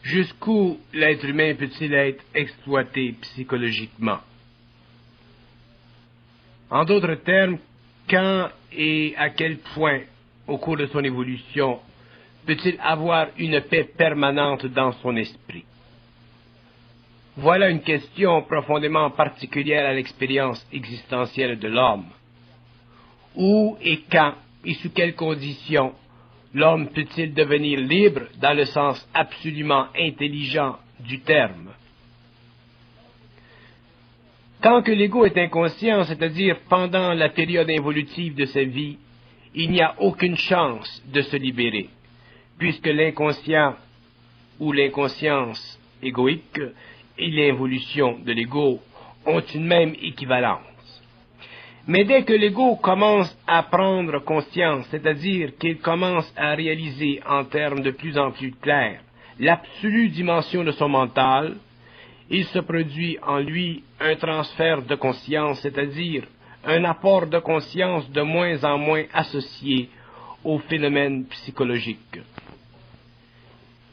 Jusqu'où l'être humain peut-il être exploité psychologiquement? En d'autres termes, quand et à quel point, au cours de son évolution, peut-il avoir une paix permanente dans son esprit? Voilà une question profondément particulière à l'expérience existentielle de l'homme. Où et quand et sous quelles conditions l'homme peut-il devenir libre dans le sens absolument intelligent du terme? Tant que l'ego est inconscient, c'est-à-dire pendant la période involutive de sa vie, il n'y a aucune chance de se libérer, puisque l'inconscient ou l'inconscience égoïque et l'involution de l'ego ont une même équivalence. Mais dès que l'ego commence à prendre conscience, c'est-à-dire qu'il commence à réaliser en termes de plus en plus clairs l'absolue dimension de son mental, il se produit en lui un transfert de conscience, c'est-à-dire un apport de conscience de moins en moins associé aux phénomènes psychologiques.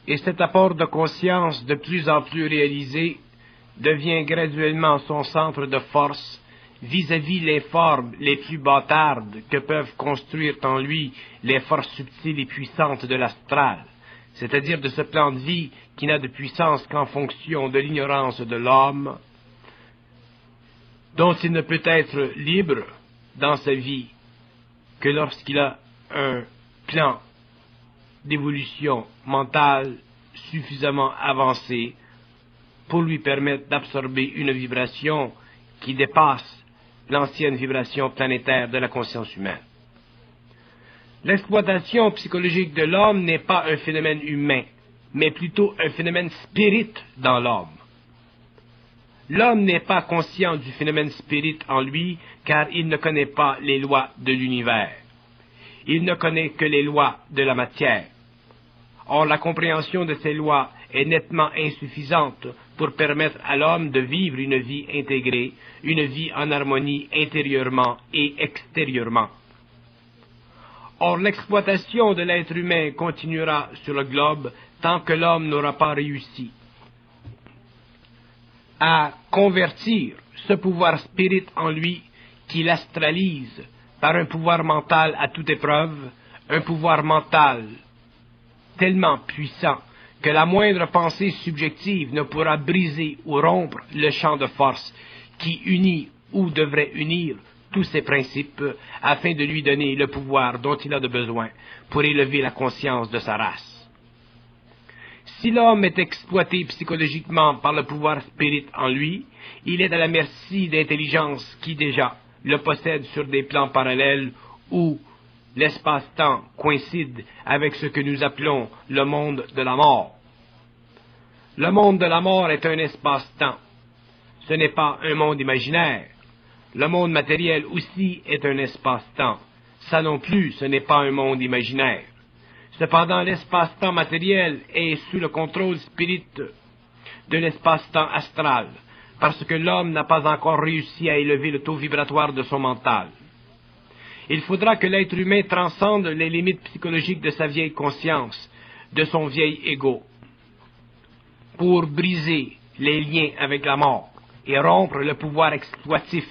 Et cet apport de conscience de plus en plus réalisé devient graduellement son centre de force vis-à-vis les formes les plus bâtardes que peuvent construire en lui les forces subtiles et puissantes de l'astral, c'est-à-dire de ce plan de vie qui n'a de puissance qu'en fonction de l'ignorance de l'homme, dont il ne peut être libre dans sa vie que lorsqu'il a un plan d'évolution mentale suffisamment avancé pour lui permettre d'absorber une vibration qui dépasse l'ancienne vibration planétaire de la conscience humaine. L'exploitation psychologique de l'homme n'est pas un phénomène humain, mais plutôt un phénomène spirit dans l'homme. L'homme n'est pas conscient du phénomène spirit en lui, car il ne connaît pas les lois de l'univers. Il ne connaît que les lois de la matière. Or, la compréhension de ces lois est nettement insuffisante pour permettre à l'homme de vivre une vie intégrée, une vie en harmonie intérieurement et extérieurement. Or, l'exploitation de l'être humain continuera sur le globe tant que l'homme n'aura pas réussi à convertir ce pouvoir spirit en lui qui l'astralise par un pouvoir mental à toute épreuve, un pouvoir mental tellement puissant que la moindre pensée subjective ne pourra briser ou rompre le champ de force qui unit ou devrait unir tous ces principes afin de lui donner le pouvoir dont il a de besoin pour élever la conscience de sa race. Si l'homme est exploité psychologiquement par le pouvoir spirit en lui, il est à la merci d'intelligence qui déjà le possède sur des plans parallèles où l'espace-temps coïncide avec ce que nous appelons le monde de la mort. Le monde de la mort est un espace-temps. Ce n'est pas un monde imaginaire. Le monde matériel aussi est un espace-temps. Ça non plus, ce n'est pas un monde imaginaire. Cependant, l'espace-temps matériel est sous le contrôle spirit de l'espace-temps astral, parce que l'homme n'a pas encore réussi à élever le taux vibratoire de son mental. Il faudra que l'être humain transcende les limites psychologiques de sa vieille conscience, de son vieil ego, pour briser les liens avec la mort et rompre le pouvoir exploitif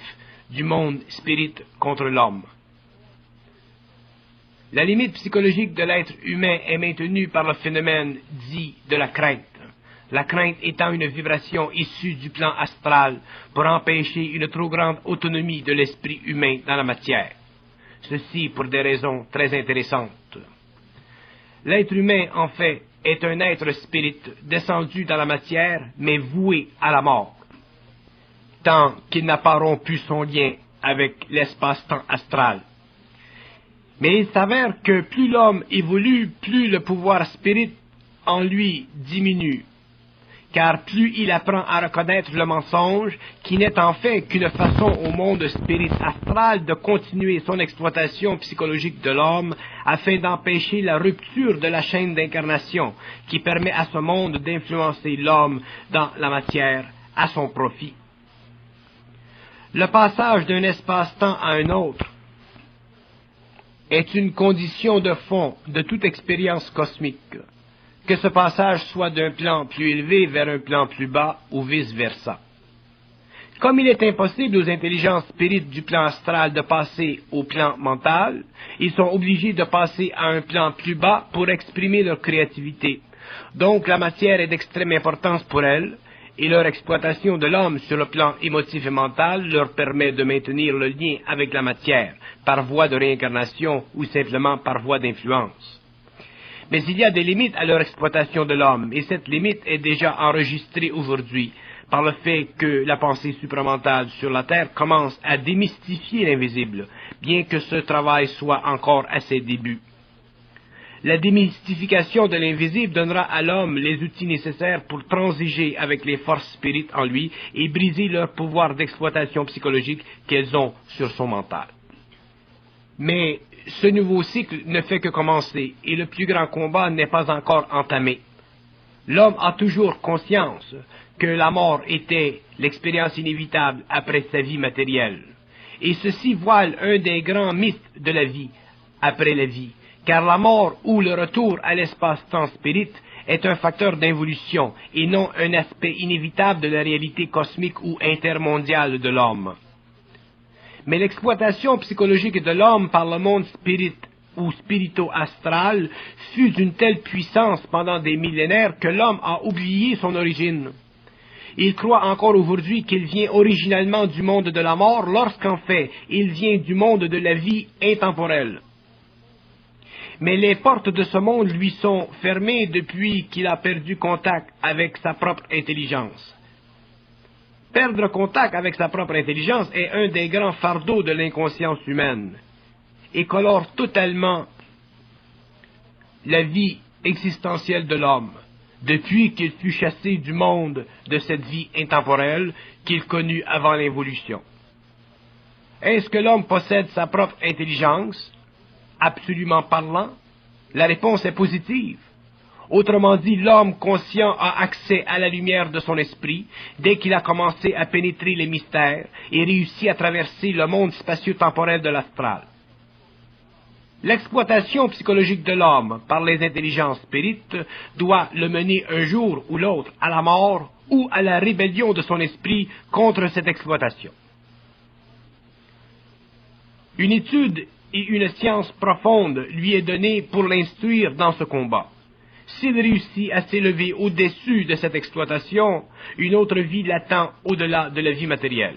du monde spirit contre l'homme. La limite psychologique de l'être humain est maintenue par le phénomène dit de la crainte. La crainte étant une vibration issue du plan astral pour empêcher une trop grande autonomie de l'esprit humain dans la matière. Ceci pour des raisons très intéressantes. L'être humain, en fait, est un être spirit descendu dans la matière, mais voué à la mort, tant qu'il n'a pas rompu son lien avec l'espace-temps astral. Mais il s'avère que plus l'homme évolue, plus le pouvoir spirit en lui diminue, car plus il apprend à reconnaître le mensonge, qui n'est en fait qu'une façon au monde spirit astral de continuer son exploitation psychologique de l'homme afin d'empêcher la rupture de la chaîne d'incarnation qui permet à ce monde d'influencer l'homme dans la matière à son profit. Le passage d'un espace-temps à un autre est une condition de fond de toute expérience cosmique, que ce passage soit d'un plan plus élevé vers un plan plus bas ou vice-versa. Comme il est impossible aux intelligences spirites du plan astral de passer au plan mental, ils sont obligés de passer à un plan plus bas pour exprimer leur créativité. Donc la matière est d'extrême importance pour elles, et leur exploitation de l'homme sur le plan émotif et mental leur permet de maintenir le lien avec la matière, par voie de réincarnation ou simplement par voie d'influence. Mais il y a des limites à leur exploitation de l'homme, et cette limite est déjà enregistrée aujourd'hui, par le fait que la pensée supramentale sur la Terre commence à démystifier l'invisible, bien que ce travail soit encore à ses débuts. La démystification de l'invisible donnera à l'homme les outils nécessaires pour transiger avec les forces spirites en lui et briser leur pouvoir d'exploitation psychologique qu'elles ont sur son mental. Mais ce nouveau cycle ne fait que commencer et le plus grand combat n'est pas encore entamé. L'homme a toujours conscience que la mort était l'expérience inévitable après sa vie matérielle. Et ceci voile un des grands mythes de la vie après la vie, car la mort ou le retour à l'espace-temps spirit est un facteur d'involution et non un aspect inévitable de la réalité cosmique ou intermondiale de l'homme. Mais l'exploitation psychologique de l'homme par le monde spirit ou spirito-astral fut d'une telle puissance pendant des millénaires que l'homme a oublié son origine. Il croit encore aujourd'hui qu'il vient originalement du monde de la mort, lorsqu'en fait, il vient du monde de la vie intemporelle. Mais les portes de ce monde lui sont fermées depuis qu'il a perdu contact avec sa propre intelligence. Perdre contact avec sa propre intelligence est un des grands fardeaux de l'inconscience humaine et colore totalement la vie existentielle de l'homme, depuis qu'il fut chassé du monde de cette vie intemporelle qu'il connut avant l'involution. Est-ce que l'homme possède sa propre intelligence, absolument parlant? La réponse est positive. Autrement dit, l'homme conscient a accès à la lumière de son esprit dès qu'il a commencé à pénétrer les mystères et réussi à traverser le monde spatio-temporel de l'astral. L'exploitation psychologique de l'homme par les intelligences spirites doit le mener un jour ou l'autre à la mort ou à la rébellion de son esprit contre cette exploitation. Une étude et une science profonde lui est donnée pour l'instruire dans ce combat. S'il réussit à s'élever au-dessus de cette exploitation, une autre vie l'attend au-delà de la vie matérielle.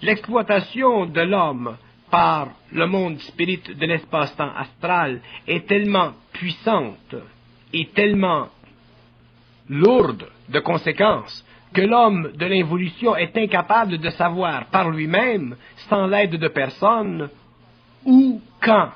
L'exploitation de l'homme par le monde spirit de l'espace-temps astral est tellement puissante et tellement lourde de conséquences que l'homme de l'involution est incapable de savoir par lui-même, sans l'aide de personne, où, quand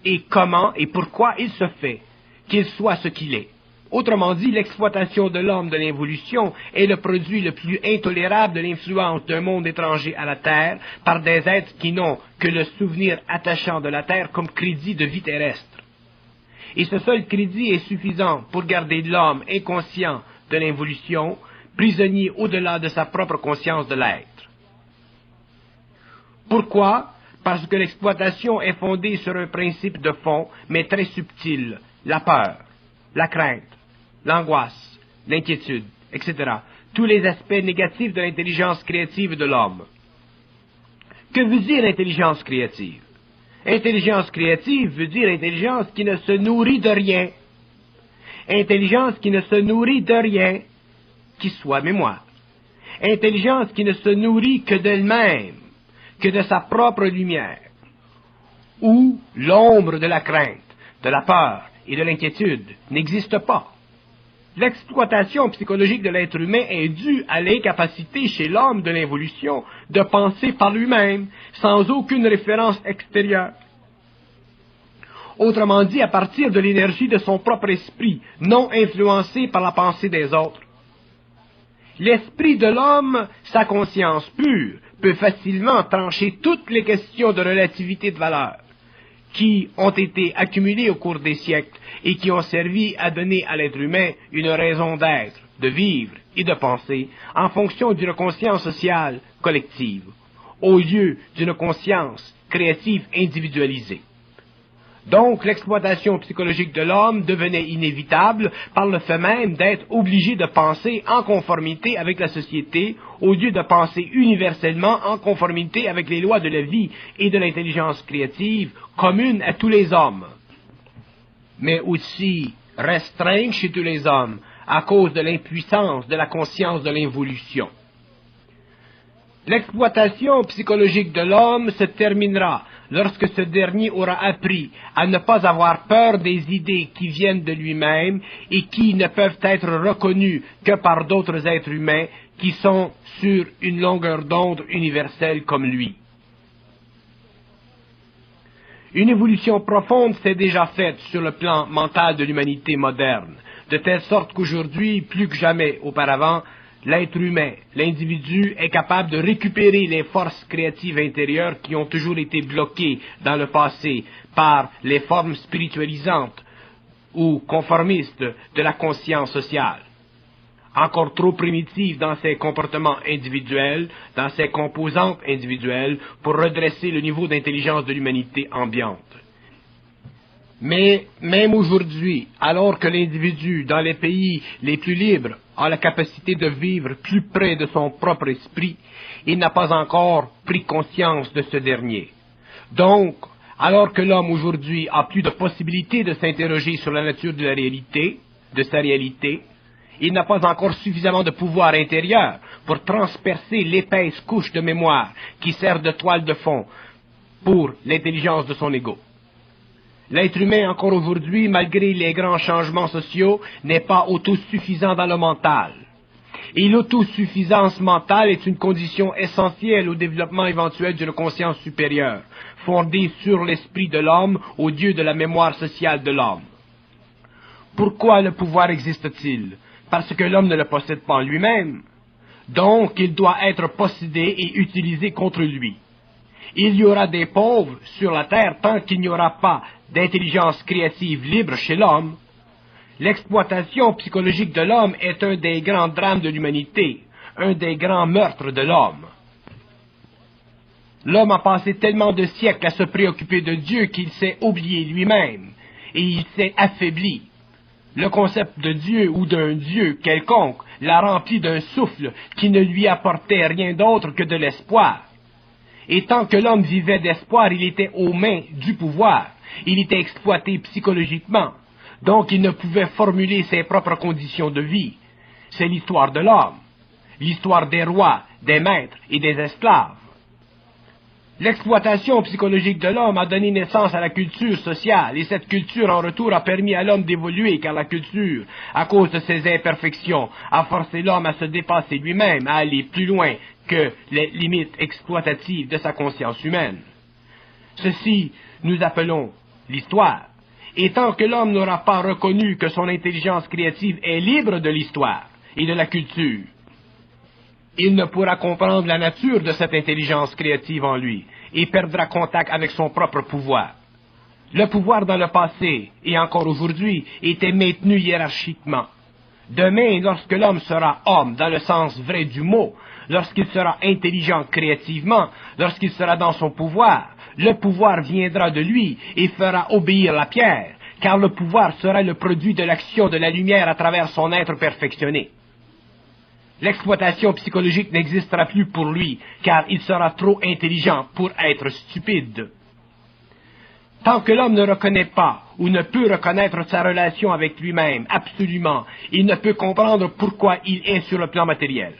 et comment et pourquoi il se fait qu'il soit ce qu'il est. Autrement dit, l'exploitation de l'homme de l'involution est le produit le plus intolérable de l'influence d'un monde étranger à la Terre par des êtres qui n'ont que le souvenir attachant de la Terre comme crédit de vie terrestre. Et ce seul crédit est suffisant pour garder l'homme inconscient de l'involution, prisonnier au-delà de sa propre conscience de l'être. Pourquoi? Parce que l'exploitation est fondée sur un principe de fond, mais très subtil, la peur, la crainte, l'angoisse, l'inquiétude, etc. Tous les aspects négatifs de l'intelligence créative de l'homme. Que veut dire intelligence créative? Intelligence créative veut dire intelligence qui ne se nourrit de rien. Intelligence qui ne se nourrit de rien, qui soit mémoire. Intelligence qui ne se nourrit que d'elle-même, que de sa propre lumière, où l'ombre de la crainte, de la peur et de l'inquiétude n'existe pas. L'exploitation psychologique de l'être humain est due à l'incapacité chez l'homme de l'involution de penser par lui-même, sans aucune référence extérieure. Autrement dit, à partir de l'énergie de son propre esprit, non influencé par la pensée des autres. L'esprit de l'homme, sa conscience pure, peut facilement trancher toutes les questions de relativité de valeur qui ont été accumulées au cours des siècles et qui ont servi à donner à l'être humain une raison d'être, de vivre et de penser en fonction d'une conscience sociale collective, au lieu d'une conscience créative individualisée. Donc, l'exploitation psychologique de l'homme devenait inévitable par le fait même d'être obligé de penser en conformité avec la société, au lieu de penser universellement en conformité avec les lois de la vie et de l'intelligence créative communes à tous les hommes, mais aussi restreintes chez tous les hommes à cause de l'impuissance de la conscience de l'involution. L'exploitation psychologique de l'homme se terminera lorsque ce dernier aura appris à ne pas avoir peur des idées qui viennent de lui-même et qui ne peuvent être reconnues que par d'autres êtres humains qui sont sur une longueur d'onde universelle comme lui. Une évolution profonde s'est déjà faite sur le plan mental de l'humanité moderne, de telle sorte qu'aujourd'hui, plus que jamais auparavant, l'être humain, l'individu, est capable de récupérer les forces créatives intérieures qui ont toujours été bloquées dans le passé par les formes spiritualisantes ou conformistes de la conscience sociale, encore trop primitive dans ses comportements individuels, dans ses composantes individuelles, pour redresser le niveau d'intelligence de l'humanité ambiante. Mais même aujourd'hui, alors que l'individu, dans les pays les plus libres, a la capacité de vivre plus près de son propre esprit, il n'a pas encore pris conscience de ce dernier. Donc, alors que l'homme aujourd'hui a plus de possibilités de s'interroger sur la nature de la réalité, de sa réalité, il n'a pas encore suffisamment de pouvoir intérieur pour transpercer l'épaisse couche de mémoire qui sert de toile de fond pour l'intelligence de son ego. L'être humain, encore aujourd'hui, malgré les grands changements sociaux, n'est pas autosuffisant dans le mental. Et l'autosuffisance mentale est une condition essentielle au développement éventuel d'une conscience supérieure, fondée sur l'esprit de l'homme au lieu de la mémoire sociale de l'homme. Pourquoi le pouvoir existe-t-il? Parce que l'homme ne le possède pas en lui-même. Donc, il doit être possédé et utilisé contre lui. Il y aura des pauvres sur la terre tant qu'il n'y aura pas d'intelligence créative libre chez l'homme. L'exploitation psychologique de l'homme est un des grands drames de l'humanité, un des grands meurtres de l'homme. L'homme a passé tellement de siècles à se préoccuper de Dieu qu'il s'est oublié lui-même, et il s'est affaibli. Le concept de Dieu ou d'un Dieu quelconque l'a rempli d'un souffle qui ne lui apportait rien d'autre que de l'espoir. Et tant que l'homme vivait d'espoir, il était aux mains du pouvoir. Il était exploité psychologiquement. Donc il ne pouvait formuler ses propres conditions de vie. C'est l'histoire de l'homme. L'histoire des rois, des maîtres et des esclaves. L'exploitation psychologique de l'homme a donné naissance à la culture sociale, et cette culture en retour a permis à l'homme d'évoluer, car la culture, à cause de ses imperfections, a forcé l'homme à se dépasser lui-même, à aller plus loin que les limites exploitatives de sa conscience humaine. Ceci, nous appelons l'histoire. Et tant que l'homme n'aura pas reconnu que son intelligence créative est libre de l'histoire et de la culture, il ne pourra comprendre la nature de cette intelligence créative en lui et perdra contact avec son propre pouvoir. Le pouvoir dans le passé, et encore aujourd'hui, était maintenu hiérarchiquement. Demain, lorsque l'homme sera homme dans le sens vrai du mot, lorsqu'il sera intelligent créativement, lorsqu'il sera dans son pouvoir, le pouvoir viendra de lui et fera obéir la pierre, car le pouvoir sera le produit de l'action de la lumière à travers son être perfectionné. L'exploitation psychologique n'existera plus pour lui, car il sera trop intelligent pour être stupide. Tant que l'homme ne reconnaît pas ou ne peut reconnaître sa relation avec lui-même absolument, il ne peut comprendre pourquoi il est sur le plan matériel.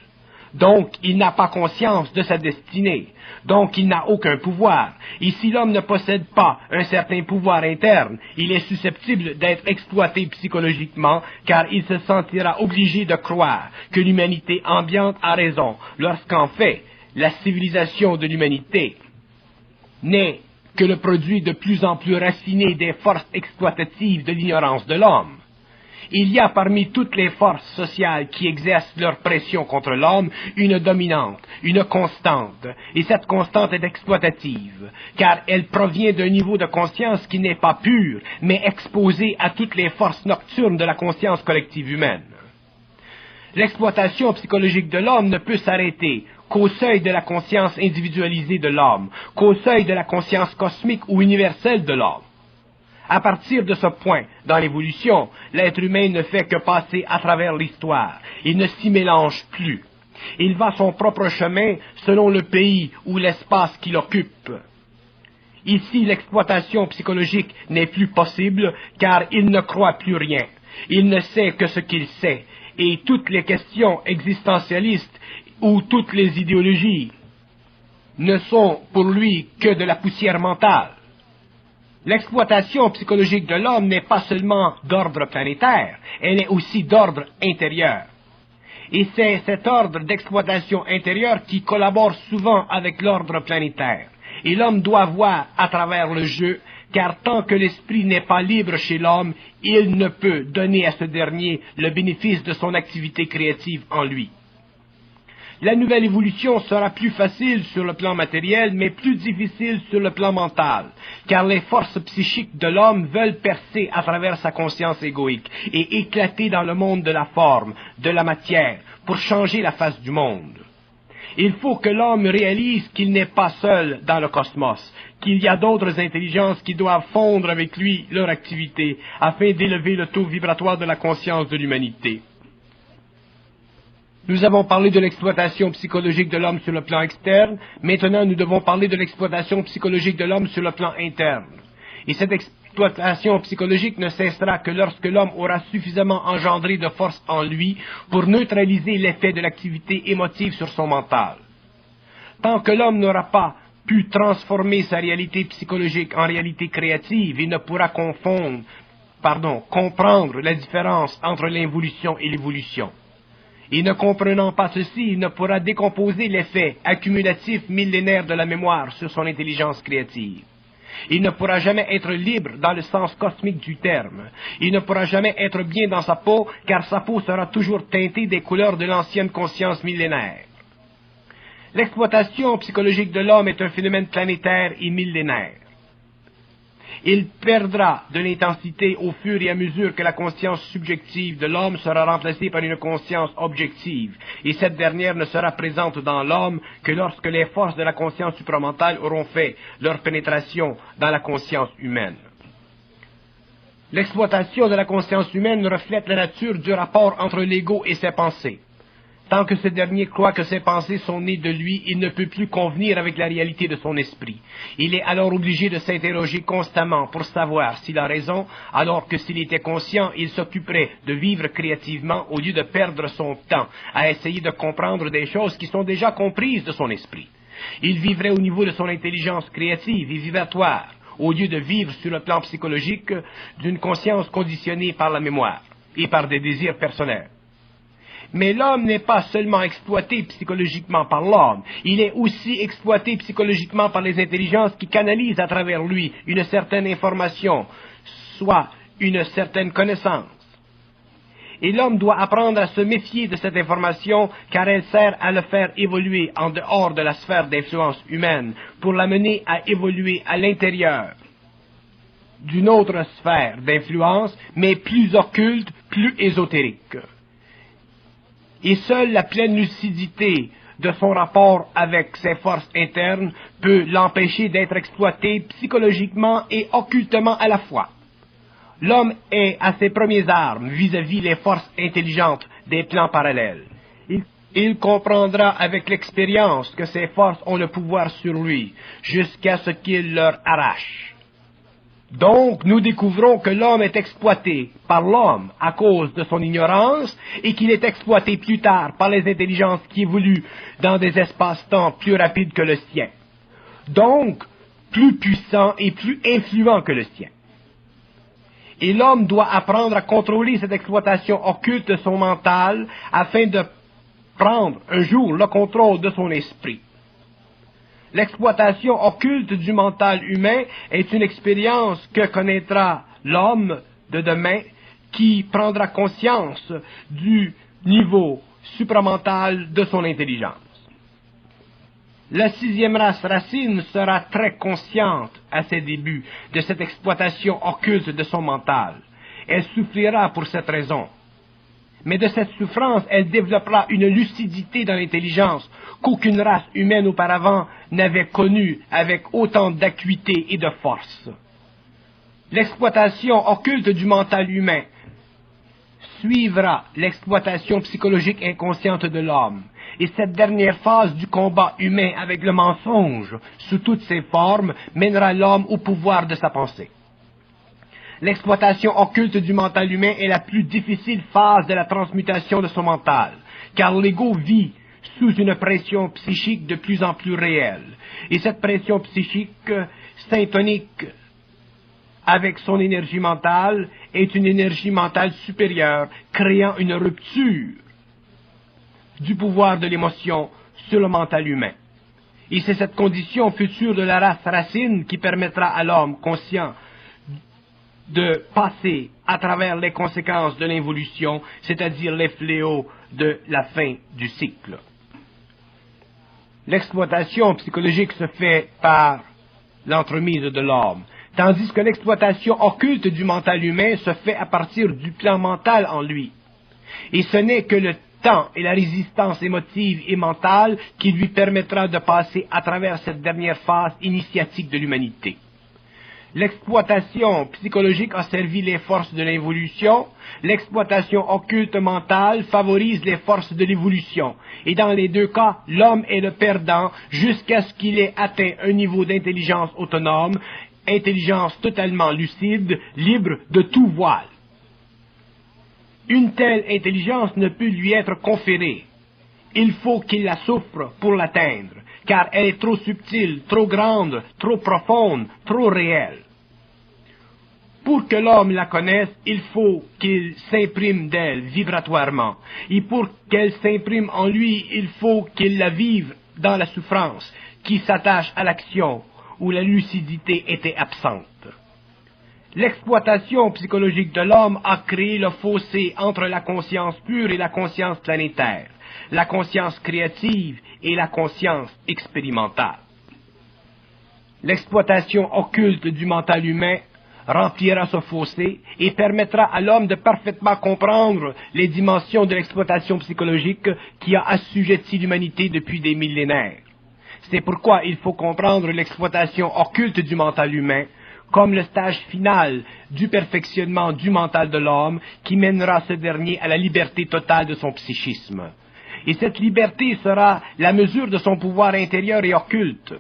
Donc, il n'a pas conscience de sa destinée. Donc, il n'a aucun pouvoir. Et si l'homme ne possède pas un certain pouvoir interne, il est susceptible d'être exploité psychologiquement, car il se sentira obligé de croire que l'humanité ambiante a raison, lorsqu'en fait, la civilisation de l'humanité n'est que le produit de plus en plus raffiné des forces exploitatives de l'ignorance de l'homme. Il y a parmi toutes les forces sociales qui exercent leur pression contre l'homme une dominante, une constante, et cette constante est exploitative, car elle provient d'un niveau de conscience qui n'est pas pur, mais exposé à toutes les forces nocturnes de la conscience collective humaine. L'exploitation psychologique de l'homme ne peut s'arrêter qu'au seuil de la conscience individualisée de l'homme, qu'au seuil de la conscience cosmique ou universelle de l'homme. À partir de ce point, dans l'évolution, l'être humain ne fait que passer à travers l'histoire. Il ne s'y mélange plus. Il va son propre chemin selon le pays ou l'espace qu'il occupe. Ici, l'exploitation psychologique n'est plus possible car il ne croit plus rien. Il ne sait que ce qu'il sait. Et toutes les questions existentialistes ou toutes les idéologies ne sont pour lui que de la poussière mentale. L'exploitation psychologique de l'homme n'est pas seulement d'ordre planétaire, elle est aussi d'ordre intérieur. Et c'est cet ordre d'exploitation intérieure qui collabore souvent avec l'ordre planétaire. Et l'homme doit voir à travers le jeu, car tant que l'esprit n'est pas libre chez l'homme, il ne peut donner à ce dernier le bénéfice de son activité créative en lui. La nouvelle évolution sera plus facile sur le plan matériel, mais plus difficile sur le plan mental, car les forces psychiques de l'homme veulent percer à travers sa conscience égoïque et éclater dans le monde de la forme, de la matière, pour changer la face du monde. Il faut que l'homme réalise qu'il n'est pas seul dans le cosmos, qu'il y a d'autres intelligences qui doivent fondre avec lui leur activité, afin d'élever le taux vibratoire de la conscience de l'humanité. Nous avons parlé de l'exploitation psychologique de l'homme sur le plan externe, maintenant nous devons parler de l'exploitation psychologique de l'homme sur le plan interne. Et cette exploitation psychologique ne cessera que lorsque l'homme aura suffisamment engendré de force en lui pour neutraliser l'effet de l'activité émotive sur son mental. Tant que l'homme n'aura pas pu transformer sa réalité psychologique en réalité créative, il ne pourra comprendre la différence entre l'involution et l'évolution. Et ne comprenant pas ceci, il ne pourra décomposer l'effet accumulatif millénaire de la mémoire sur son intelligence créative. Il ne pourra jamais être libre dans le sens cosmique du terme. Il ne pourra jamais être bien dans sa peau, car sa peau sera toujours teintée des couleurs de l'ancienne conscience millénaire. L'exploitation psychologique de l'homme est un phénomène planétaire et millénaire. Il perdra de l'intensité au fur et à mesure que la conscience subjective de l'homme sera remplacée par une conscience objective, et cette dernière ne sera présente dans l'homme que lorsque les forces de la conscience supramentale auront fait leur pénétration dans la conscience humaine. L'exploitation de la conscience humaine reflète la nature du rapport entre l'ego et ses pensées. Tant que ce dernier croit que ses pensées sont nées de lui, il ne peut plus convenir avec la réalité de son esprit. Il est alors obligé de s'interroger constamment pour savoir s'il a raison, alors que s'il était conscient, il s'occuperait de vivre créativement au lieu de perdre son temps à essayer de comprendre des choses qui sont déjà comprises de son esprit. Il vivrait au niveau de son intelligence créative et vibratoire, au lieu de vivre sur le plan psychologique d'une conscience conditionnée par la mémoire et par des désirs personnels. Mais l'homme n'est pas seulement exploité psychologiquement par l'homme, il est aussi exploité psychologiquement par les intelligences qui canalisent à travers lui une certaine information, soit une certaine connaissance. Et l'homme doit apprendre à se méfier de cette information car elle sert à le faire évoluer en dehors de la sphère d'influence humaine pour l'amener à évoluer à l'intérieur d'une autre sphère d'influence, mais plus occulte, plus ésotérique. Et seule la pleine lucidité de son rapport avec ses forces internes peut l'empêcher d'être exploité psychologiquement et occultement à la fois. L'homme est à ses premières armes vis-à-vis les forces intelligentes des plans parallèles. Il comprendra avec l'expérience que ces forces ont le pouvoir sur lui, jusqu'à ce qu'il leur arrache. Donc, nous découvrons que l'homme est exploité par l'homme à cause de son ignorance et qu'il est exploité plus tard par les intelligences qui évoluent dans des espaces-temps plus rapides que le sien. Donc, plus puissant et plus influent que le sien. Et l'homme doit apprendre à contrôler cette exploitation occulte de son mental afin de prendre un jour le contrôle de son esprit. L'exploitation occulte du mental humain est une expérience que connaîtra l'homme de demain qui prendra conscience du niveau supramental de son intelligence. La sixième race racine sera très consciente à ses débuts de cette exploitation occulte de son mental. Elle souffrira pour cette raison. Mais de cette souffrance, elle développera une lucidité dans l'intelligence qu'aucune race humaine auparavant n'avait connue avec autant d'acuité et de force. L'exploitation occulte du mental humain suivra l'exploitation psychologique inconsciente de l'homme. Et cette dernière phase du combat humain avec le mensonge, sous toutes ses formes, mènera l'homme au pouvoir de sa pensée. L'exploitation occulte du mental humain est la plus difficile phase de la transmutation de son mental, car l'ego vit sous une pression psychique de plus en plus réelle. Et cette pression psychique syntonique avec son énergie mentale est une énergie mentale supérieure, créant une rupture du pouvoir de l'émotion sur le mental humain. Et c'est cette condition future de la race racine qui permettra à l'homme conscient de passer à travers les conséquences de l'involution, c'est-à-dire les fléaux de la fin du cycle. L'exploitation psychologique se fait par l'entremise de l'homme, tandis que l'exploitation occulte du mental humain se fait à partir du plan mental en lui. Et ce n'est que le temps et la résistance émotive et mentale qui lui permettra de passer à travers cette dernière phase initiatique de l'humanité. L'exploitation psychologique a servi les forces de l'involution, l'exploitation occulte mentale favorise les forces de l'évolution, et dans les deux cas, l'homme est le perdant jusqu'à ce qu'il ait atteint un niveau d'intelligence autonome, intelligence totalement lucide, libre de tout voile. Une telle intelligence ne peut lui être conférée. Il faut qu'il la souffre pour l'atteindre, car elle est trop subtile, trop grande, trop profonde, trop réelle. Pour que l'homme la connaisse, il faut qu'il s'imprime d'elle vibratoirement. Et pour qu'elle s'imprime en lui, il faut qu'il la vive dans la souffrance, qui s'attache à l'action, où la lucidité était absente. L'exploitation psychologique de l'homme a créé le fossé entre la conscience pure et la conscience planétaire, la conscience créative et la conscience expérimentale. L'exploitation occulte du mental humain remplira ce fossé et permettra à l'homme de parfaitement comprendre les dimensions de l'exploitation psychologique qui a assujetti l'humanité depuis des millénaires. C'est pourquoi il faut comprendre l'exploitation occulte du mental humain comme le stage final du perfectionnement du mental de l'homme qui mènera ce dernier à la liberté totale de son psychisme. Et cette liberté sera la mesure de son pouvoir intérieur et occulte.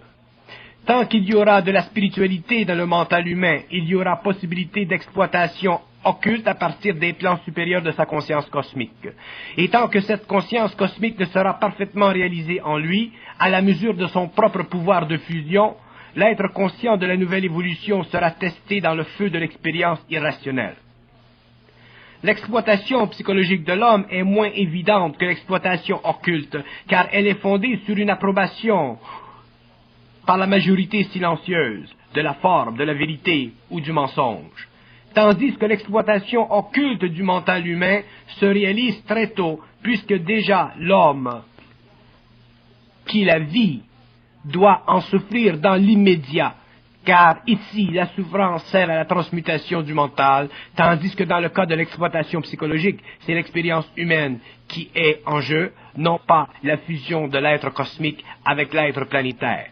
Tant qu'il y aura de la spiritualité dans le mental humain, il y aura possibilité d'exploitation occulte à partir des plans supérieurs de sa conscience cosmique. Et tant que cette conscience cosmique ne sera parfaitement réalisée en lui, à la mesure de son propre pouvoir de fusion, l'être conscient de la nouvelle évolution sera testé dans le feu de l'expérience irrationnelle. L'exploitation psychologique de l'homme est moins évidente que l'exploitation occulte, car elle est fondée sur une approbation par la majorité silencieuse de la forme, de la vérité ou du mensonge. Tandis que l'exploitation occulte du mental humain se réalise très tôt, puisque déjà l'homme qui la vit doit en souffrir dans l'immédiat, car ici la souffrance sert à la transmutation du mental, tandis que dans le cas de l'exploitation psychologique, c'est l'expérience humaine qui est en jeu, non pas la fusion de l'être cosmique avec l'être planétaire.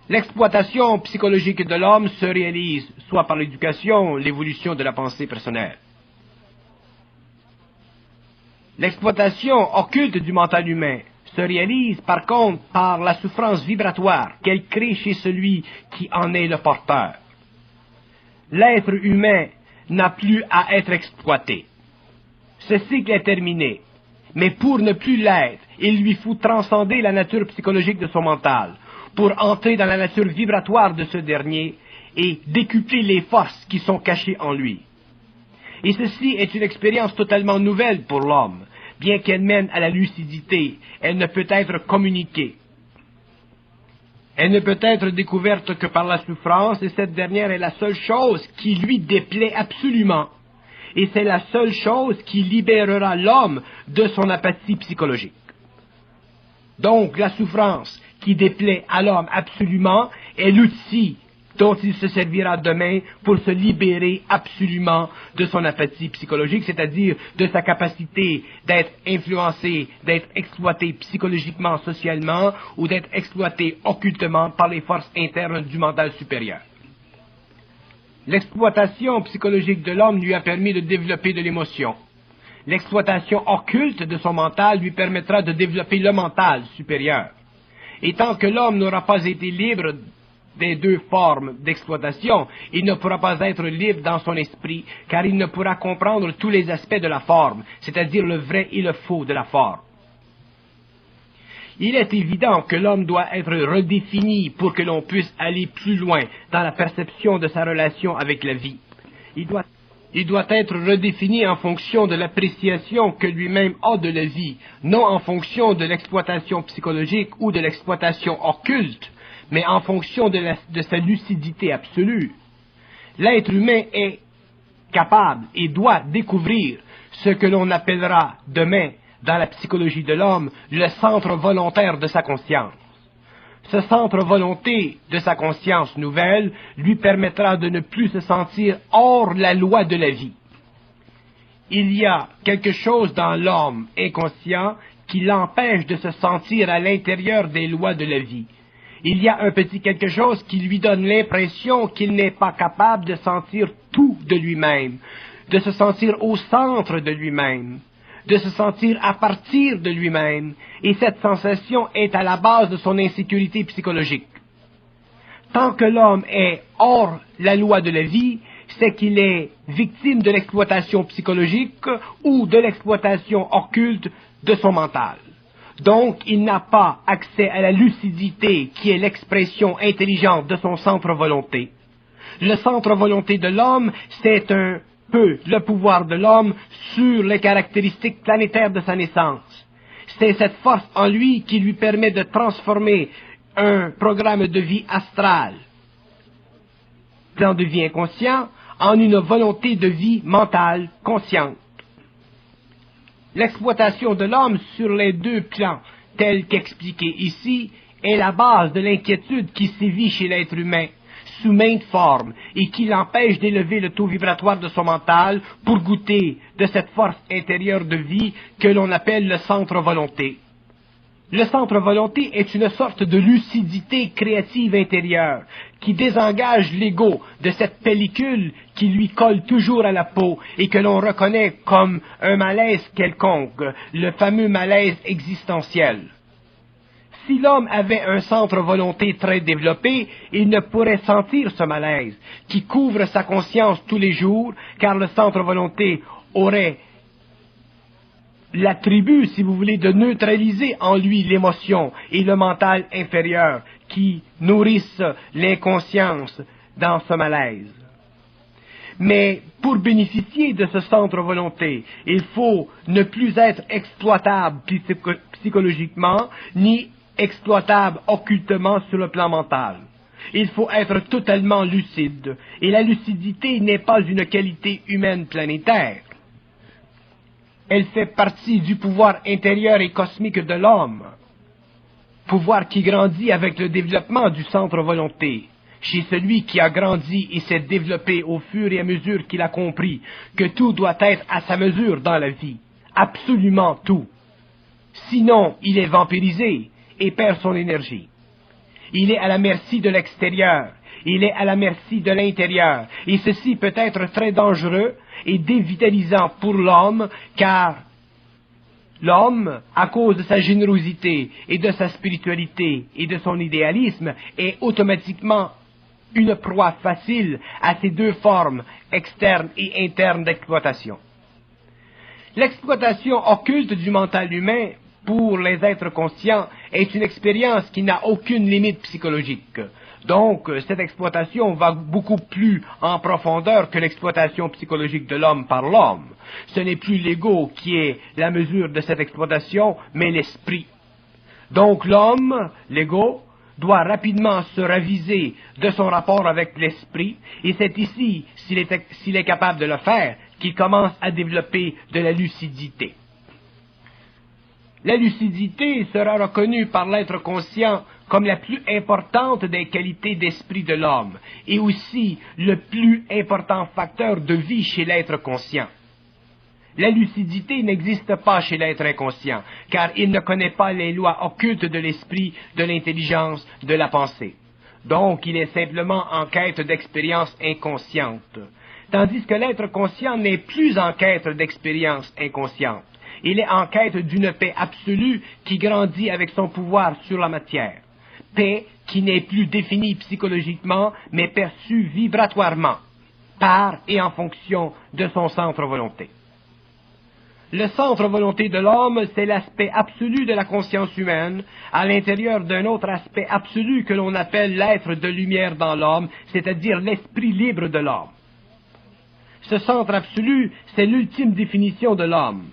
L'exploitation psychologique de l'homme se réalise soit par l'éducation, l'évolution de la pensée personnelle. L'exploitation occulte du mental humain se réalise par contre par la souffrance vibratoire qu'elle crée chez celui qui en est le porteur. L'être humain n'a plus à être exploité. Ce cycle est terminé, mais pour ne plus l'être, il lui faut transcender la nature psychologique de son mental, pour entrer dans la nature vibratoire de ce dernier et décupler les forces qui sont cachées en lui. Et ceci est une expérience totalement nouvelle pour l'homme. Bien qu'elle mène à la lucidité, elle ne peut être communiquée. Elle ne peut être découverte que par la souffrance, et cette dernière est la seule chose qui lui déplaît absolument. Et c'est la seule chose qui libérera l'homme de son apathie psychologique. Donc la souffrance qui déplaît à l'homme absolument est l'outil dont il se servira demain pour se libérer absolument de son apathie psychologique, c'est-à-dire de sa capacité d'être influencé, d'être exploité psychologiquement, socialement, ou d'être exploité occultement par les forces internes du mental supérieur. L'exploitation psychologique de l'homme lui a permis de développer de l'émotion. L'exploitation occulte de son mental lui permettra de développer le mental supérieur. Et tant que l'homme n'aura pas été libre des deux formes d'exploitation, il ne pourra pas être libre dans son esprit, car il ne pourra comprendre tous les aspects de la forme, c'est-à-dire le vrai et le faux de la forme. Il est évident que l'homme doit être redéfini pour que l'on puisse aller plus loin dans la perception de sa relation avec la vie. Il doit être redéfini en fonction de l'appréciation que lui-même a de la vie, non en fonction de l'exploitation psychologique ou de l'exploitation occulte, mais en fonction de sa lucidité absolue. L'être humain est capable et doit découvrir ce que l'on appellera demain, dans la psychologie de l'homme, le centre volontaire de sa conscience. Ce centre volonté de sa conscience nouvelle lui permettra de ne plus se sentir hors la loi de la vie. Il y a quelque chose dans l'homme inconscient qui l'empêche de se sentir à l'intérieur des lois de la vie. Il y a un petit quelque chose qui lui donne l'impression qu'il n'est pas capable de sentir tout de lui-même, de se sentir au centre de lui-même, de se sentir à partir de lui-même, et cette sensation est à la base de son insécurité psychologique. Tant que l'homme est hors la loi de la vie, c'est qu'il est victime de l'exploitation psychologique ou de l'exploitation occulte de son mental. Donc, il n'a pas accès à la lucidité qui est l'expression intelligente de son centre volonté. Le centre volonté de l'homme, c'est un peu le pouvoir de l'homme sur les caractéristiques planétaires de sa naissance. C'est cette force en lui qui lui permet de transformer un programme de vie astral, plan de vie inconscient, en une volonté de vie mentale consciente. L'exploitation de l'homme sur les deux plans, tels qu'expliqués ici, est la base de l'inquiétude qui sévit chez l'être humain, sous maintes formes, et qui l'empêche d'élever le taux vibratoire de son mental pour goûter de cette force intérieure de vie que l'on appelle le centre volonté. Le centre volonté est une sorte de lucidité créative intérieure qui désengage l'ego de cette pellicule qui lui colle toujours à la peau et que l'on reconnaît comme un malaise quelconque, le fameux malaise existentiel. Si l'homme avait un centre volonté très développé, il ne pourrait sentir ce malaise qui couvre sa conscience tous les jours, car le centre volonté aurait l'attribut, si vous voulez, de neutraliser en lui l'émotion et le mental inférieur qui nourrissent l'inconscience dans ce malaise. Mais pour bénéficier de ce centre volonté, il faut ne plus être exploitable psychologiquement, ni exploitable occultement sur le plan mental. Il faut être totalement lucide, et la lucidité n'est pas une qualité humaine planétaire. Elle fait partie du pouvoir intérieur et cosmique de l'homme, pouvoir qui grandit avec le développement du centre volonté, chez celui qui a grandi et s'est développé au fur et à mesure qu'il a compris que tout doit être à sa mesure dans la vie, absolument tout. Sinon, il est vampirisé et perd son énergie. Il est à la merci de l'extérieur, il est à la merci de l'intérieur, et ceci peut être très dangereux et dévitalisant pour l'homme, car l'homme, à cause de sa générosité et de sa spiritualité et de son idéalisme, est automatiquement une proie facile à ces deux formes externes et internes d'exploitation. L'exploitation occulte du mental humain pour les êtres conscients est une expérience qui n'a aucune limite psychologique. Donc, cette exploitation va beaucoup plus en profondeur que l'exploitation psychologique de l'homme par l'homme. Ce n'est plus l'ego qui est la mesure de cette exploitation, mais l'esprit. Donc, l'homme, l'ego, doit rapidement se raviser de son rapport avec l'esprit, et c'est ici, s'il est capable de le faire, qu'il commence à développer de la lucidité. La lucidité sera reconnue par l'être conscient comme la plus importante des qualités d'esprit de l'homme, et aussi le plus important facteur de vie chez l'être conscient. La lucidité n'existe pas chez l'être inconscient, car il ne connaît pas les lois occultes de l'esprit, de l'intelligence, de la pensée. Donc, il est simplement en quête d'expérience inconsciente. Tandis que l'être conscient n'est plus en quête d'expérience inconsciente. Il est en quête d'une paix absolue qui grandit avec son pouvoir sur la matière. Paix qui n'est plus définie psychologiquement, mais perçue vibratoirement, par et en fonction de son centre volonté. Le centre volonté de l'homme, c'est l'aspect absolu de la conscience humaine, à l'intérieur d'un autre aspect absolu que l'on appelle l'être de lumière dans l'homme, c'est-à-dire l'esprit libre de l'homme. Ce centre absolu, c'est l'ultime définition de l'homme.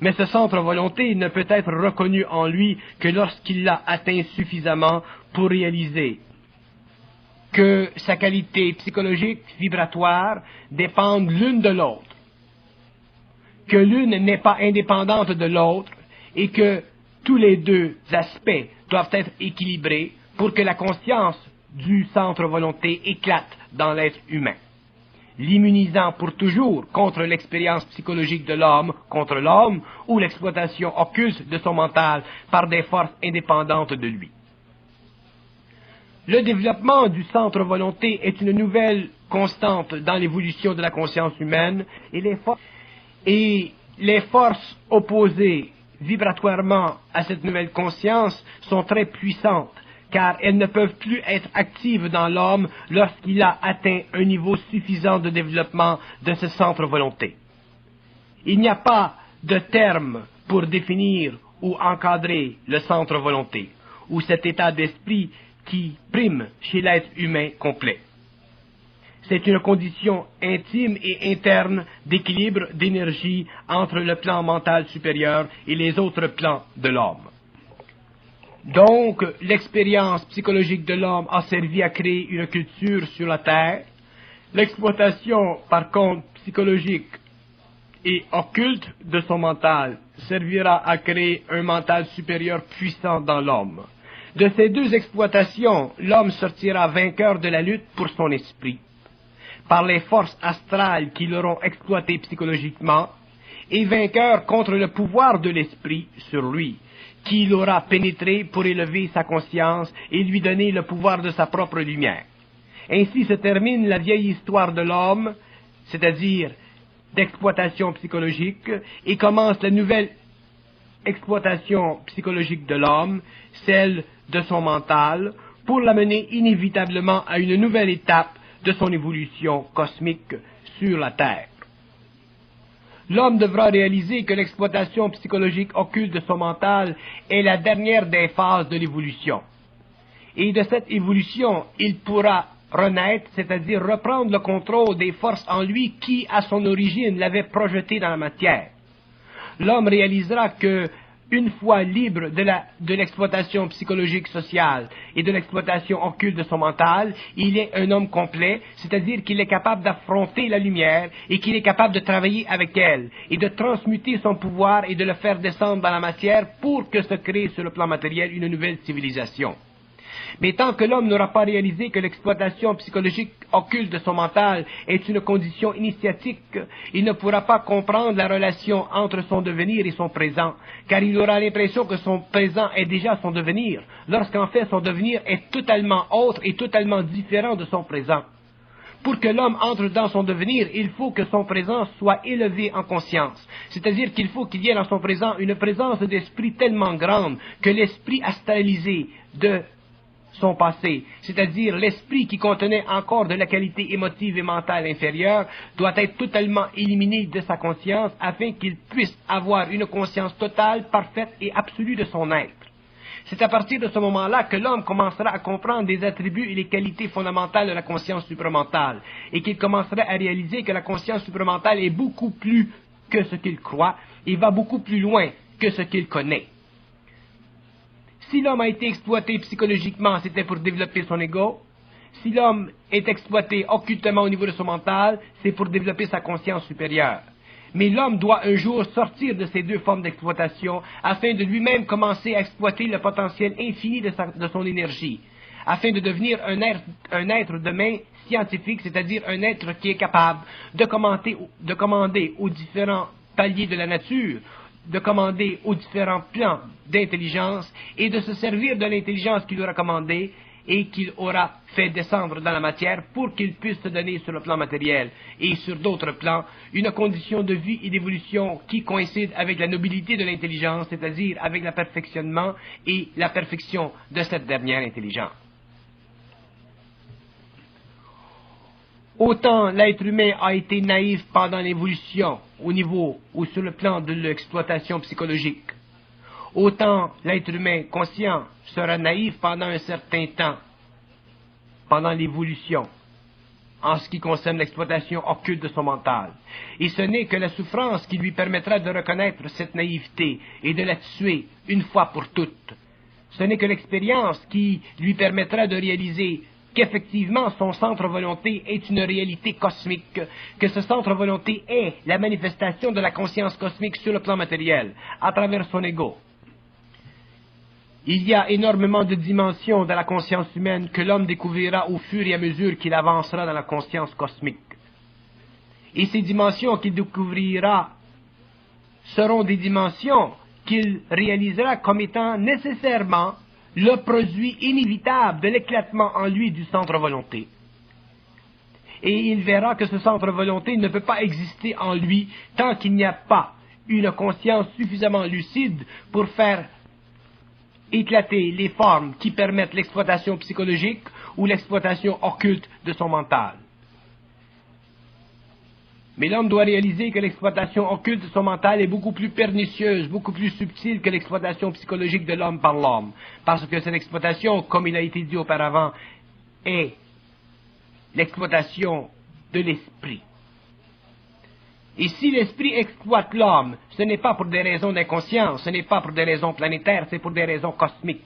Mais ce centre volonté ne peut être reconnu en lui que lorsqu'il l'a atteint suffisamment pour réaliser que sa qualité psychologique, vibratoire, dépendent l'une de l'autre, que l'une n'est pas indépendante de l'autre et que tous les deux aspects doivent être équilibrés pour que la conscience du centre volonté éclate dans l'être humain, l'immunisant pour toujours contre l'expérience psychologique de l'homme, contre l'homme, ou l'exploitation occulte de son mental par des forces indépendantes de lui. Le développement du centre volonté est une nouvelle constante dans l'évolution de la conscience humaine et les forces opposées vibratoirement à cette nouvelle conscience sont très puissantes, car elles ne peuvent plus être actives dans l'homme lorsqu'il a atteint un niveau suffisant de développement de ce centre volonté. Il n'y a pas de terme pour définir ou encadrer le centre volonté, ou cet état d'esprit qui prime chez l'être humain complet. C'est une condition intime et interne d'équilibre d'énergie entre le plan mental supérieur et les autres plans de l'homme. Donc, l'expérience psychologique de l'homme a servi à créer une culture sur la Terre. L'exploitation, par contre, psychologique et occulte de son mental servira à créer un mental supérieur puissant dans l'homme. De ces deux exploitations, l'homme sortira vainqueur de la lutte pour son esprit, par les forces astrales qui l'auront exploité psychologiquement, et vainqueur contre le pouvoir de l'esprit sur lui, qui l'aura pénétré pour élever sa conscience et lui donner le pouvoir de sa propre lumière. Ainsi se termine la vieille histoire de l'homme, c'est-à-dire d'exploitation psychologique, et commence la nouvelle exploitation psychologique de l'homme, celle de son mental, pour l'amener inévitablement à une nouvelle étape de son évolution cosmique sur la Terre. L'homme devra réaliser que l'exploitation psychologique occulte de son mental est la dernière des phases de l'évolution. Et de cette évolution, il pourra renaître, c'est-à-dire reprendre le contrôle des forces en lui qui, à son origine, l'avaient projeté dans la matière. L'homme réalisera que, une fois libre de l'exploitation psychologique sociale et de l'exploitation occulte de son mental, il est un homme complet, c'est-à-dire qu'il est capable d'affronter la lumière et qu'il est capable de travailler avec elle et de transmuter son pouvoir et de le faire descendre dans la matière pour que se crée sur le plan matériel une nouvelle civilisation. Mais tant que l'homme n'aura pas réalisé que l'exploitation psychologique occulte de son mental est une condition initiatique, il ne pourra pas comprendre la relation entre son devenir et son présent, car il aura l'impression que son présent est déjà son devenir, lorsqu'en fait son devenir est totalement autre et totalement différent de son présent. Pour que l'homme entre dans son devenir, il faut que son présent soit élevé en conscience. C'est-à-dire qu'il faut qu'il y ait dans son présent une présence d'esprit tellement grande que l'esprit astralisé de son passé, c'est-à-dire l'esprit qui contenait encore de la qualité émotive et mentale inférieure, doit être totalement éliminé de sa conscience afin qu'il puisse avoir une conscience totale, parfaite et absolue de son être. C'est à partir de ce moment-là que l'homme commencera à comprendre les attributs et les qualités fondamentales de la conscience supramentale, et qu'il commencera à réaliser que la conscience supramentale est beaucoup plus que ce qu'il croit, et va beaucoup plus loin que ce qu'il connaît. Si l'homme a été exploité psychologiquement, c'était pour développer son ego. Si l'homme est exploité occultement au niveau de son mental, c'est pour développer sa conscience supérieure. Mais l'homme doit un jour sortir de ces deux formes d'exploitation afin de lui-même commencer à exploiter le potentiel infini de son énergie, afin de devenir un être demain scientifique, c'est-à-dire un être qui est capable de commander aux différents paliers de la nature, de commander aux différents plans d'intelligence et de se servir de l'intelligence qu'il aura commandée et qu'il aura fait descendre dans la matière pour qu'il puisse se donner sur le plan matériel et sur d'autres plans une condition de vie et d'évolution qui coïncide avec la nobilité de l'intelligence, c'est-à-dire avec le perfectionnement et la perfection de cette dernière intelligence. Autant l'être humain a été naïf pendant l'évolution au niveau ou sur le plan de l'exploitation psychologique, autant l'être humain conscient sera naïf pendant un certain temps, pendant l'évolution, en ce qui concerne l'exploitation occulte de son mental. Et ce n'est que la souffrance qui lui permettra de reconnaître cette naïveté et de la tuer une fois pour toutes. Ce n'est que l'expérience qui lui permettra de réaliser qu'effectivement son centre-volonté est une réalité cosmique, que ce centre-volonté est la manifestation de la conscience cosmique sur le plan matériel, à travers son ego. Il y a énormément de dimensions dans la conscience humaine que l'homme découvrira au fur et à mesure qu'il avancera dans la conscience cosmique. Et ces dimensions qu'il découvrira seront des dimensions qu'il réalisera comme étant nécessairement le produit inévitable de l'éclatement en lui du centre-volonté. Et il verra que ce centre-volonté ne peut pas exister en lui tant qu'il n'y a pas une conscience suffisamment lucide pour faire éclater les formes qui permettent l'exploitation psychologique ou l'exploitation occulte de son mental. Mais l'homme doit réaliser que l'exploitation occulte de son mental est beaucoup plus pernicieuse, beaucoup plus subtile que l'exploitation psychologique de l'homme par l'homme. Parce que cette exploitation, comme il a été dit auparavant, est l'exploitation de l'esprit. Et si l'esprit exploite l'homme, ce n'est pas pour des raisons d'inconscience, ce n'est pas pour des raisons planétaires, c'est pour des raisons cosmiques.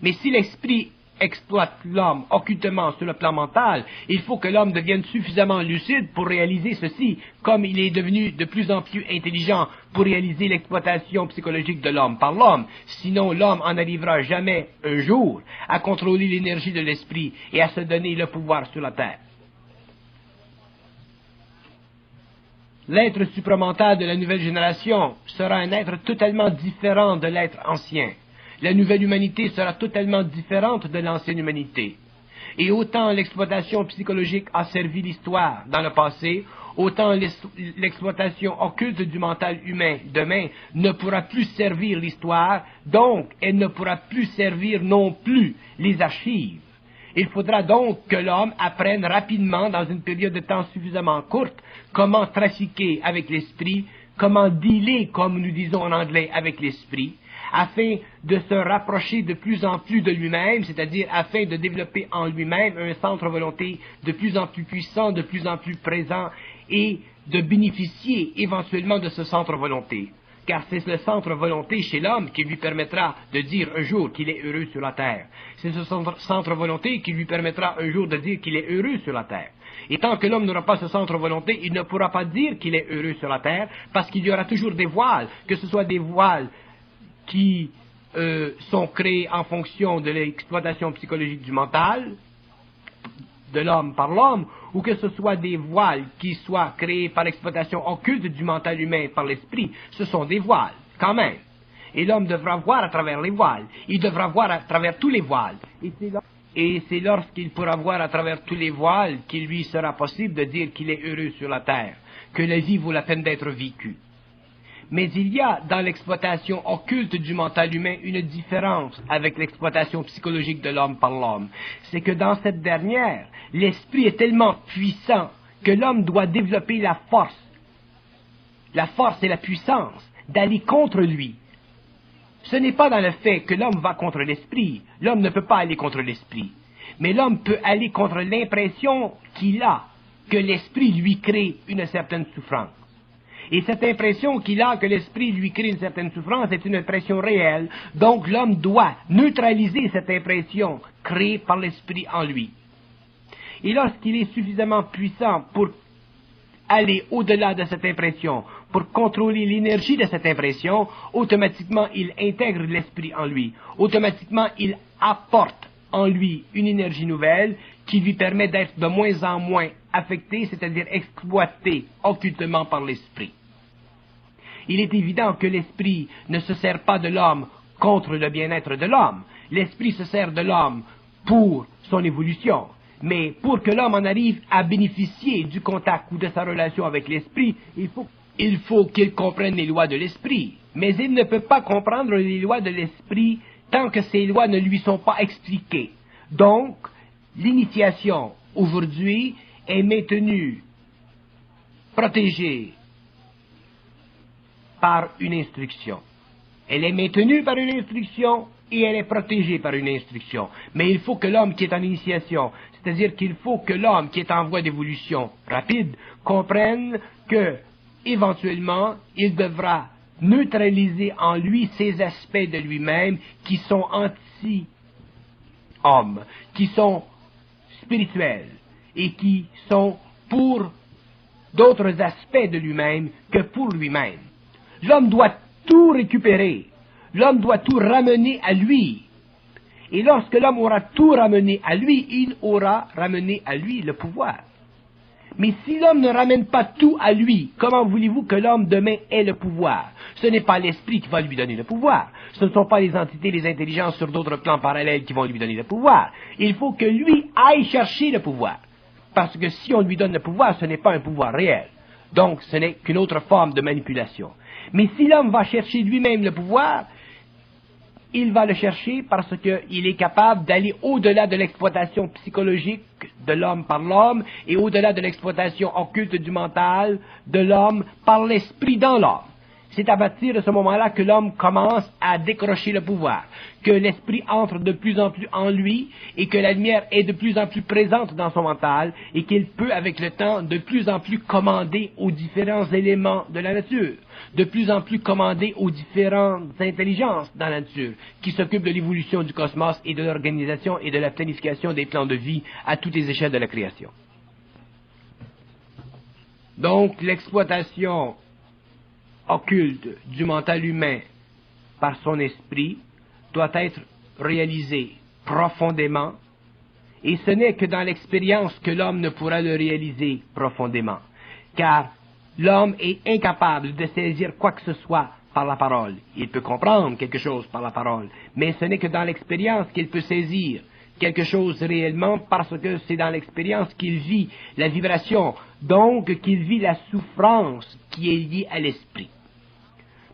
Mais si l'esprit exploite l'homme occultement sur le plan mental, il faut que l'homme devienne suffisamment lucide pour réaliser ceci, comme il est devenu de plus en plus intelligent pour réaliser l'exploitation psychologique de l'homme par l'homme. Sinon, l'homme en arrivera jamais un jour à contrôler l'énergie de l'esprit et à se donner le pouvoir sur la terre. L'être supramental de la nouvelle génération sera un être totalement différent de l'être ancien. La nouvelle humanité sera totalement différente de l'ancienne humanité. Et autant l'exploitation psychologique a servi l'histoire dans le passé, autant l'exploitation occulte du mental humain demain ne pourra plus servir l'histoire, donc elle ne pourra plus servir non plus les archives. Il faudra donc que l'homme apprenne rapidement, dans une période de temps suffisamment courte, comment trafiquer avec l'esprit, comment dealer, comme nous disons en anglais, avec l'esprit, afin de se rapprocher de plus en plus de lui-même, c'est-à-dire afin de développer en lui-même un centre-volonté de plus en plus puissant, de plus en plus présent, et de bénéficier éventuellement de ce centre-volonté. Car c'est le centre-volonté chez l'homme qui lui permettra de dire un jour qu'il est heureux sur la terre. C'est ce centre-volonté qui lui permettra un jour de dire qu'il est heureux sur la terre. Et tant que l'homme n'aura pas ce centre-volonté, il ne pourra pas dire qu'il est heureux sur la terre, parce qu'il y aura toujours des voiles, que ce soit des voiles qui sont créés en fonction de l'exploitation psychologique du mental, de l'homme par l'homme, ou que ce soit des voiles qui soient créés par l'exploitation occulte du mental humain par l'esprit. Ce sont des voiles, quand même. Et l'homme devra voir à travers les voiles. Il devra voir à travers tous les voiles. Et c'est lorsqu'il pourra voir à travers tous les voiles qu'il lui sera possible de dire qu'il est heureux sur la terre, que la vie vaut la peine d'être vécue. Mais il y a dans l'exploitation occulte du mental humain une différence avec l'exploitation psychologique de l'homme par l'homme. C'est que dans cette dernière, l'esprit est tellement puissant que l'homme doit développer la force et la puissance d'aller contre lui. Ce n'est pas dans le fait que l'homme va contre l'esprit. L'homme ne peut pas aller contre l'esprit. Mais l'homme peut aller contre l'impression qu'il a que l'esprit lui crée une certaine souffrance. Et cette impression qu'il a que l'esprit lui crée une certaine souffrance est une impression réelle, donc l'homme doit neutraliser cette impression créée par l'esprit en lui. Et lorsqu'il est suffisamment puissant pour aller au-delà de cette impression, pour contrôler l'énergie de cette impression, automatiquement il intègre l'esprit en lui, automatiquement il apporte en lui une énergie nouvelle qui lui permet d'être de moins en moins affecté, c'est-à-dire exploité occultement par l'esprit. Il est évident que l'esprit ne se sert pas de l'homme contre le bien-être de l'homme. L'esprit se sert de l'homme pour son évolution. Mais pour que l'homme en arrive à bénéficier du contact ou de sa relation avec l'esprit, il faut qu'il comprenne les lois de l'esprit. Mais il ne peut pas comprendre les lois de l'esprit tant que ces lois ne lui sont pas expliquées. Donc, l'initiation aujourd'hui est maintenue, protégée par une instruction. Elle est maintenue par une instruction et elle est protégée par une instruction. Mais il faut que l'homme qui est en initiation, c'est-à-dire qu'il faut que l'homme qui est en voie d'évolution rapide, comprenne que, éventuellement, il devra neutraliser en lui ces aspects de lui-même qui sont anti-hommes, qui sont spirituels et qui sont pour d'autres aspects de lui-même que pour lui-même. L'homme doit tout récupérer. L'homme doit tout ramener à lui. Et lorsque l'homme aura tout ramené à lui, il aura ramené à lui le pouvoir. Mais si l'homme ne ramène pas tout à lui, comment voulez-vous que l'homme demain ait le pouvoir? Ce n'est pas l'esprit qui va lui donner le pouvoir. Ce ne sont pas les entités, les intelligences sur d'autres plans parallèles qui vont lui donner le pouvoir. Il faut que lui aille chercher le pouvoir. Parce que si on lui donne le pouvoir, ce n'est pas un pouvoir réel. Donc, ce n'est qu'une autre forme de manipulation. Mais si l'homme va chercher lui-même le pouvoir, il va le chercher parce qu'il est capable d'aller au-delà de l'exploitation psychologique de l'homme par l'homme et au-delà de l'exploitation occulte du mental de l'homme par l'esprit dans l'homme. C'est à partir de ce moment-là que l'homme commence à décrocher le pouvoir, que l'esprit entre de plus en plus en lui et que la lumière est de plus en plus présente dans son mental et qu'il peut avec le temps de plus en plus commander aux différents éléments de la nature, de plus en plus commander aux différentes intelligences dans la nature qui s'occupent de l'évolution du cosmos et de l'organisation et de la planification des plans de vie à toutes les échelles de la création. Donc l'exploitation occulte du mental humain par son esprit doit être réalisée profondément, et ce n'est que dans l'expérience que l'homme ne pourra le réaliser profondément, car l'homme est incapable de saisir quoi que ce soit par la parole. Il peut comprendre quelque chose par la parole, mais ce n'est que dans l'expérience qu'il peut saisir quelque chose réellement, parce que c'est dans l'expérience qu'il vit la vibration, donc qu'il vit la souffrance qui est liée à l'esprit.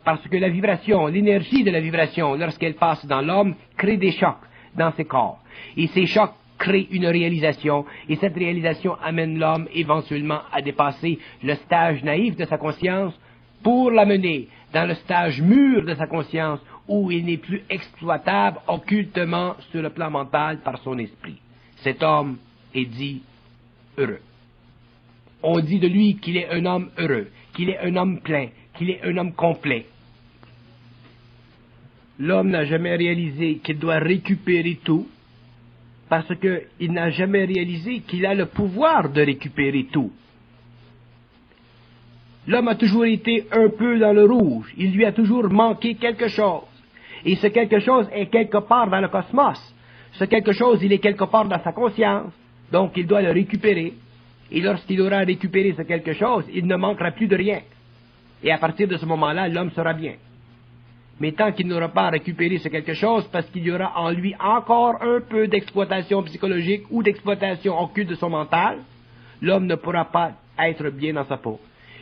Parce que la vibration, l'énergie de la vibration, lorsqu'elle passe dans l'homme, crée des chocs dans ses corps. Et ces chocs créent une réalisation, et cette réalisation amène l'homme éventuellement à dépasser le stage naïf de sa conscience pour l'amener dans le stage mûr de sa conscience, où il n'est plus exploitable occultement sur le plan mental par son esprit. Cet homme est dit heureux. On dit de lui qu'il est un homme heureux, qu'il est un homme plein, qu'il est un homme complet. L'homme n'a jamais réalisé qu'il doit récupérer tout, parce qu'il n'a jamais réalisé qu'il a le pouvoir de récupérer tout. L'homme a toujours été un peu dans le rouge, il lui a toujours manqué quelque chose. Et ce quelque chose est quelque part dans le cosmos. Ce quelque chose, il est quelque part dans sa conscience, donc il doit le récupérer. Et lorsqu'il aura récupéré ce quelque chose, il ne manquera plus de rien. Et à partir de ce moment-là, l'homme sera bien. Mais tant qu'il n'aura pas récupéré ce quelque chose, parce qu'il y aura en lui encore un peu d'exploitation psychologique ou d'exploitation occulte de son mental, l'homme ne pourra pas être bien dans sa peau.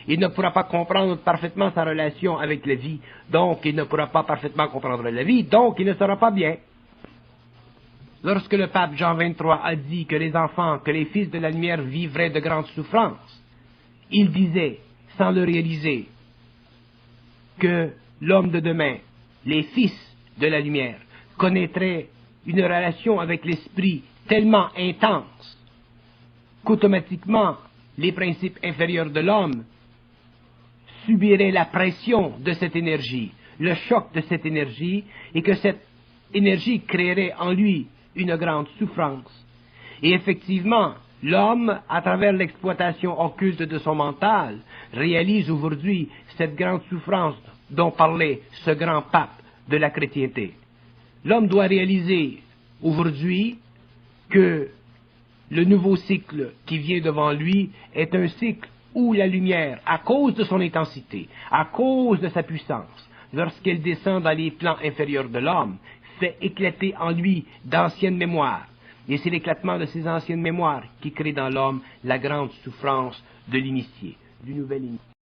Il ne pourra pas comprendre parfaitement sa relation avec la vie, donc il ne pourra pas parfaitement comprendre la vie, donc il ne sera pas bien. Lorsque le pape Jean XXIII a dit que les enfants, que les fils de la lumière vivraient de grandes souffrances, il disait, sans le réaliser, que l'homme de demain, les fils de la lumière, connaîtraient une relation avec l'esprit tellement intense qu'automatiquement les principes inférieurs de l'homme subiraient la pression de cette énergie, le choc de cette énergie, et que cette énergie créerait en lui une grande souffrance. Et effectivement, l'homme, à travers l'exploitation occulte de son mental, réalise aujourd'hui cette grande souffrance dont parlait ce grand pape de la chrétienté. L'homme doit réaliser aujourd'hui que le nouveau cycle qui vient devant lui est un cycle où la lumière, à cause de son intensité, à cause de sa puissance, lorsqu'elle descend dans les plans inférieurs de l'homme, fait éclater en lui d'anciennes mémoires, Et c'est l'éclatement de ces anciennes mémoires qui crée dans l'homme la grande souffrance de l'initié, du nouvel initié.